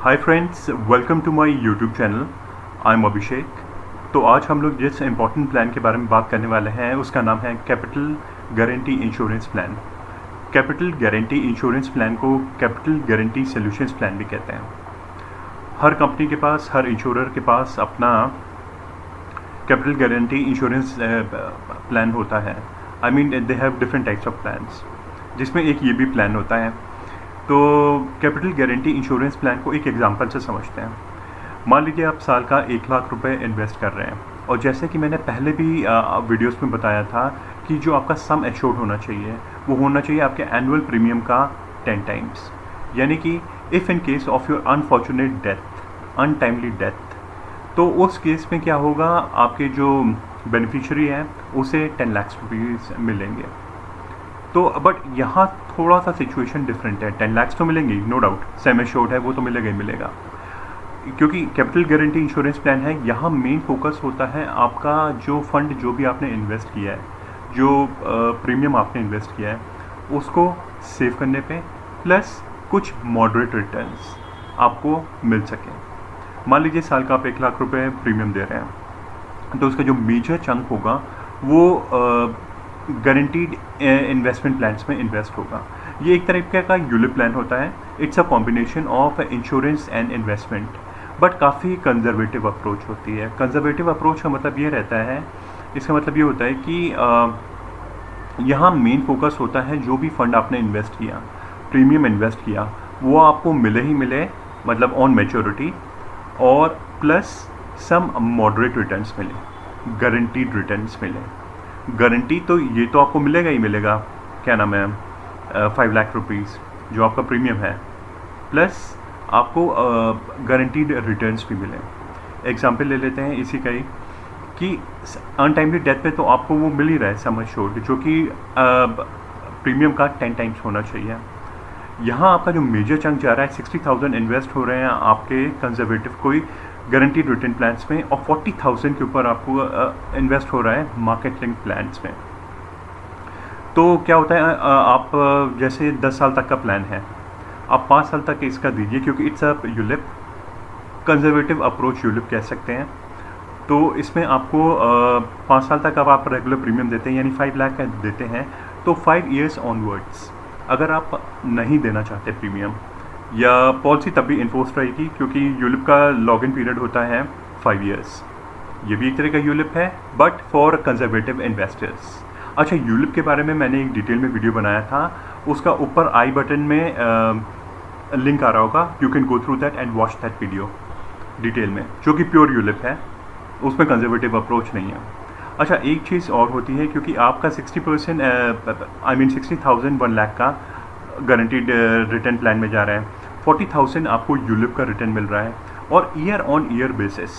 Hi friends, welcome to my YouTube channel. I am Abhishek. तो आज हम लोग जिस इम्पोर्टेंट प्लान के बारे में बात करने वाले हैं उसका नाम है capital guarantee insurance plan. Capital guarantee insurance plan को कैपिटल गारंटी सॉल्यूशंस प्लान भी कहते हैं। हर कंपनी के पास, हर इंश्योरर के पास अपना कैपिटल गारंटी इंश्योरेंस प्लान होता है। I mean they have different types of plans, जिसमें एक ये भी प्लान होता है। तो कैपिटल गारंटी इंश्योरेंस प्लान को एक एग्जांपल से समझते हैं। मान लीजिए आप साल का 1 लाख रुपए इन्वेस्ट कर रहे हैं, और जैसे कि मैंने पहले भी वीडियोस में बताया था कि जो आपका सम एश्योर्ड होना चाहिए वो होना चाहिए आपके एनुअल प्रीमियम का 10 टाइम्स। यानी कि if in case of your unfortunate death, untimely death, तो उस केस में क्या होगा, आपके जो बेनिफिशियरी हैं उसे 10 लाख रुपीज़ मिलेंगे। तो बट यहाँ थोड़ा सा सिचुएशन डिफरेंट है। 10 लाख तो मिलेंगे, नो डाउट, सेम एश्योर्ड है वो तो मिलेगा ही मिलेगा, क्योंकि कैपिटल गारंटी इंश्योरेंस प्लान है। यहाँ मेन फोकस होता है आपका जो फंड, जो भी आपने इन्वेस्ट किया है, जो प्रीमियम आपने इन्वेस्ट किया है, उसको सेव करने पे, प्लस कुछ मॉडरेट रिटर्न्स आपको मिल सके। मान लीजिए साल का आप 1 लाख रुपए प्रीमियम दे रहे हैं, तो उसका जो मेजर चंक होगा वो गारंटीड इन्वेस्टमेंट प्लान्स में इन्वेस्ट होगा। ये एक तरीके का यूलिप प्लान होता है। It's a combination of insurance and investment, but काफ़ी कंजर्वेटिव अप्रोच होती है। कंजर्वेटिव अप्रोच का मतलब ये रहता है, इसका मतलब ये होता है कि यहाँ मेन फोकस होता है जो भी फंड आपने इन्वेस्ट किया, प्रीमियम इन्वेस्ट किया, वो आपको मिले ही मिले, मतलब ऑन मैच्योरिटी, और प्लस सम मॉडरेट रिटर्न्स मिले, गारंटीड रिटर्न्स मिले। गारंटी तो ये तो आपको मिलेगा ही मिलेगा, क्या नाम है, 5 लाख रुपीज़ जो आपका प्रीमियम है, प्लस आपको गारंटीड रिटर्न्स भी मिले। एग्जांपल ले लेते हैं इसी का ही, कि अनटाइमली डेथ पे तो आपको वो मिल ही रहा है सम एश्योर्ड, जो कि प्रीमियम का 10 टाइम्स होना चाहिए। यहाँ आपका जो मेजर चंक जा रहा है, 60,000 इन्वेस्ट हो रहे हैं आपके कंजर्वेटिव कोई गारंटीड रिटर्न प्लान्स में, और 40,000 के ऊपर आपको इन्वेस्ट हो रहा है मार्केट लिंक प्लान्स में। तो क्या होता है, आप जैसे 10 साल तक का प्लान है, आप 5 साल तक इसका दीजिए, क्योंकि it's a ULIP, conservative approach ULIP कह सकते हैं। तो इसमें आपको 5 साल तक अब आप रेगुलर प्रीमियम देते हैं, यानी 5 लाख का देते हैं, तो 5 ईयर्स ऑनवर्ड्स अगर आप नहीं देना चाहते प्रीमियम, या पॉलिसी तब भी इन्फोर्स रहेगी, क्योंकि यूलिप का लॉग इन पीरियड होता है 5 ईयर्स। ये भी एक तरह का यूलिप है, बट फॉर कंजर्वेटिव इन्वेस्टर्स। अच्छा, यूलिप के बारे में मैंने एक डिटेल में वीडियो बनाया था, उसका ऊपर आई बटन में लिंक आ रहा होगा, you can go through that and watch that video detail में, जो कि प्योर यूलिप है, उसमें कंजर्वेटिव अप्रोच नहीं है। अच्छा, एक चीज़ और होती है, क्योंकि आपका 60% आई मीन 60,000 1 लाख का गारंटीड रिटर्न प्लान में जा रहा है, 40,000 आपको यूलिप का रिटर्न मिल रहा है, और ईयर ऑन ईयर बेसिस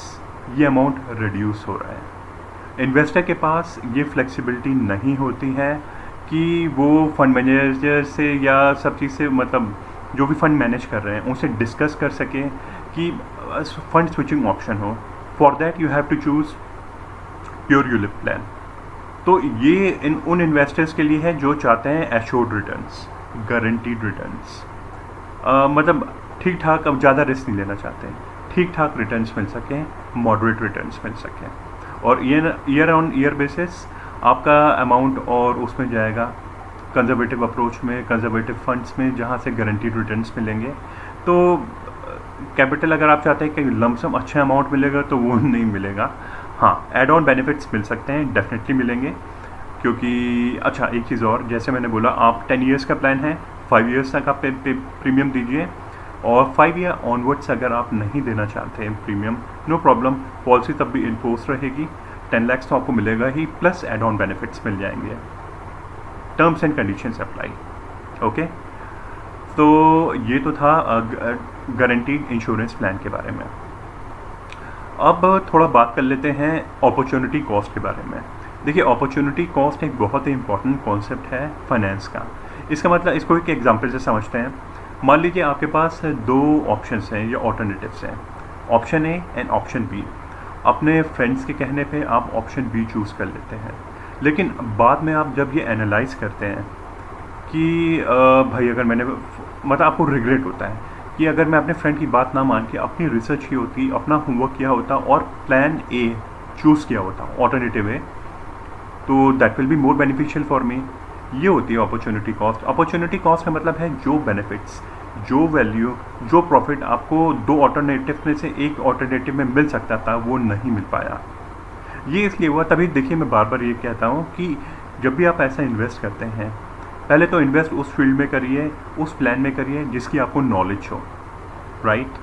ये अमाउंट रिड्यूस हो रहा है। इन्वेस्टर के पास ये फ्लेक्सिबिलिटी नहीं होती है कि वो फंड मैनेजर से या सब चीज़ से, मतलब जो भी फंड मैनेज कर रहे हैं उनसे डिस्कस कर सकें कि फंड स्विचिंग ऑप्शन हो। For that you have to choose pure ULIP plan. तो ये उन इन्वेस्टर्स के लिए है जो चाहते हैं एश्योर्ड रिटर्न्स, गारंटीड रिटर्न्स, मतलब ठीक ठाक, अब ज़्यादा रिस्क नहीं लेना चाहते, ठीक ठाक रिटर्न्स मिल सकें, मॉडरेट रिटर्न्स मिल सकें, और ईयर ऑन ईयर बेसिस आपका अमाउंट और उसमें जाएगा कंजर्वेटिव अप्रोच में, कंजर्वेटिव फंड्स में, जहाँ से गारंटीड रिटर्न्स मिलेंगे। तो कैपिटल अगर आप चाहते हैं कि लमसम अच्छा अमाउंट मिलेगा, तो वो नहीं मिलेगा। हाँ, एड ऑन बेनिफिट्स मिल सकते हैं, डेफिनेटली मिलेंगे, क्योंकि अच्छा एक चीज़ और, जैसे मैंने बोला, आप 10 ईयर्स का प्लान है, 5 ईयर्स तक आप प्रीमियम दीजिए, और 5 ईयर ऑनवर्ड्स अगर आप नहीं देना चाहते हैं प्रीमियम, नो प्रॉब्लम, पॉलिसी तब भी इन्फोर्स रहेगी, 10 लाख तो आपको मिलेगा ही, प्लस एड ऑन बेनिफिट्स मिल जाएंगे। Terms and conditions apply. Okay, तो ये तो था गारंटीड इंश्योरेंस प्लान के बारे में। अब थोड़ा बात कर लेते हैं अपॉर्चुनिटी कॉस्ट के बारे में। देखिए, अपॉर्चुनिटी कॉस्ट एक बहुत ही इंपॉर्टेंट कॉन्सेप्ट है फाइनेंस का। इसका मतलब, इसको एक एग्जांपल से समझते हैं। मान लीजिए आपके पास 2 ऑप्शंस हैं या ऑल्टरनेटिव्स हैं, option A and option B. अपने फ्रेंड्स के कहने पे आप ऑप्शन बी चूज़ कर लेते हैं, लेकिन बाद में आप जब ये एनालाइज करते हैं कि भाई, अगर मैंने, मतलब आपको रिग्रेट होता है कि अगर मैं अपने फ्रेंड की बात ना मान के अपनी रिसर्च की होती, अपना होमवर्क किया होता और प्लान ए चूज़ किया होता, ऑल्टरनेटिव ए, तो that will be more beneficial for me. ये होती है अपॉर्चुनिटी कॉस्ट। अपॉर्चुनिटी कॉस्ट का मतलब है जो बेनिफिट्स, जो वैल्यू, जो प्रॉफिट आपको दो ऑल्टरनेटिव में से एक ऑल्टरनेटिव में मिल सकता था वो नहीं मिल पाया। ये इसलिए हुआ, तभी देखिए मैं बार बार ये कहता हूँ कि जब भी आप ऐसा इन्वेस्ट करते हैं, पहले तो इन्वेस्ट उस फील्ड में करिए, उस प्लान में करिए जिसकी आपको नॉलेज हो, राइट।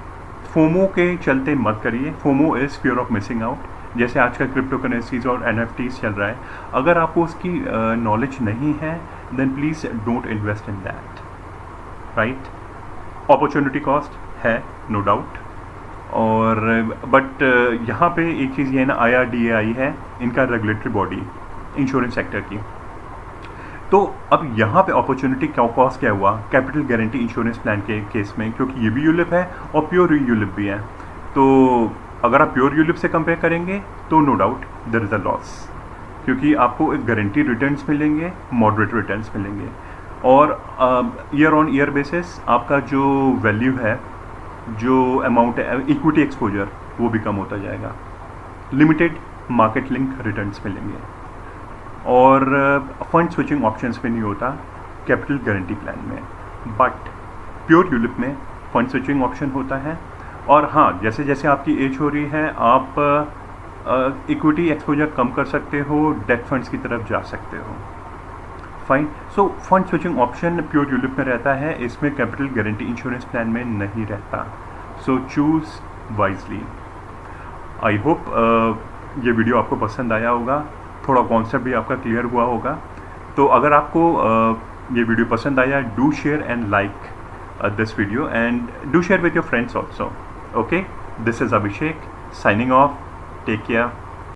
फोमो के चलते मत करिए। FOMO is fear of missing out. जैसे आजकल क्रिप्टो करेंसीज और NFTs चल रहा है, अगर आपको उसकी नॉलेज नहीं है then please don't invest in that, right. Opportunity cost है, नो डाउट। और बट यहाँ पे एक चीज़ ये है ना, IRDAI है इनका रेगुलेटरी बॉडी इंश्योरेंस सेक्टर की। तो अब यहाँ पे अपॉर्चुनिटी कॉस्ट क्या हुआ कैपिटल गारंटी इंश्योरेंस प्लान के केस में, क्योंकि ये भी यूलिप है और प्योर यूलिप भी है। तो अगर आप प्योर यूलिप से कंपेयर करेंगे तो no doubt there is a loss, क्योंकि आपको एक गारंटी रिटर्न्स मिलेंगे, मॉडरेट रिटर्न्स मिलेंगे, और ईयर ऑन ईयर बेसिस आपका जो वैल्यू है, जो अमाउंट है इक्विटी एक्सपोजर, वो भी कम होता जाएगा। लिमिटेड मार्केट लिंक रिटर्न्स मिलेंगे, और फंड स्विचिंग ऑप्शंस पे नहीं होता कैपिटल गारंटी प्लान में। बट प्योर यूलिप में फंड स्विचिंग ऑप्शन होता है। और हाँ, जैसे जैसे आपकी एज हो रही है आप इक्विटी एक्सपोजर कम कर सकते हो, डेट फंड्स की तरफ जा सकते हो, fine. So fund switching option pure ULIP में रहता है, इसमें कैपिटल गारंटी इंश्योरेंस प्लान में नहीं रहता। सो चूज़ वाइजली। आई होप ये वीडियो आपको पसंद आया होगा, थोड़ा कॉन्सेप्ट भी आपका क्लियर हुआ होगा। तो अगर आपको ये वीडियो पसंद आया, do share and like this video and do share with your friends also. Okay, this is Abhishek signing off. Take care.